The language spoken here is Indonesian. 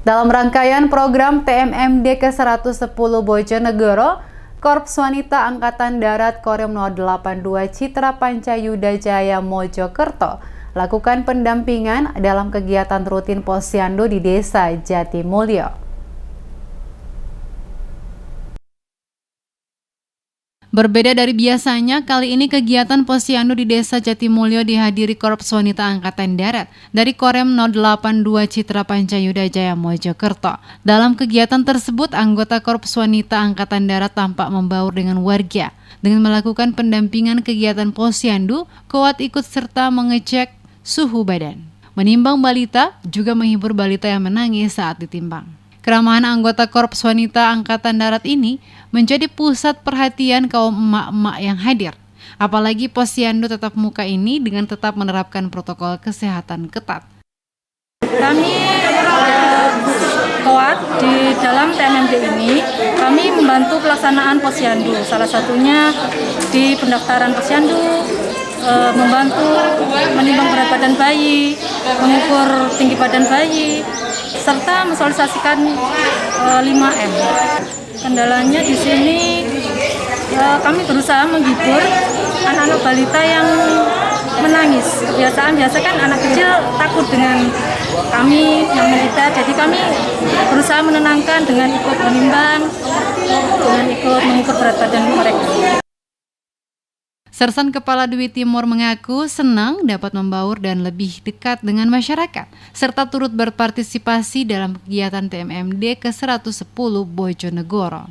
Dalam rangkaian program TMMD ke-110 Bojonegoro, Korps Wanita Angkatan Darat Korem 082 Citra Pancayuda Jaya Mojokerto lakukan pendampingan dalam kegiatan rutin Posyandu di Desa Jatimulyo. Berbeda dari biasanya, kali ini kegiatan Posyandu di Desa Jatimulyo dihadiri Korps Wanita Angkatan Darat dari Korem 082 Citra Pancayuda Jaya Mojokerto. Dalam kegiatan tersebut, anggota Korps Wanita Angkatan Darat tampak membaur dengan warga. Dengan melakukan pendampingan kegiatan Posyandu, Kowat ikut serta mengecek suhu badan, menimbang balita, juga menghibur balita yang menangis saat ditimbang. Keramahan anggota Korps Wanita Angkatan Darat ini menjadi pusat perhatian kaum emak-emak yang hadir. Apalagi Posyandu tatap muka ini dengan tetap menerapkan protokol kesehatan ketat. Kami Kowat di dalam TMMD ini, kami membantu pelaksanaan Posyandu. Salah satunya di pendaftaran Posyandu, membantu menimbang berat badan bayi, mengukur tinggi badan bayi, serta mensosialisasikan 5M. Kendalanya di sini kami berusaha menghibur anak-anak balita yang menangis. Kebiasaan biasa kan anak kecil takut dengan kami yang militer, jadi kami berusaha menenangkan dengan ikut menimbang, dengan ikut mengukur berat badan mereka. Sersan Kepala Dwi Timur mengaku senang dapat membaur dan lebih dekat dengan masyarakat, serta turut berpartisipasi dalam kegiatan TMMD ke-110 Bojonegoro.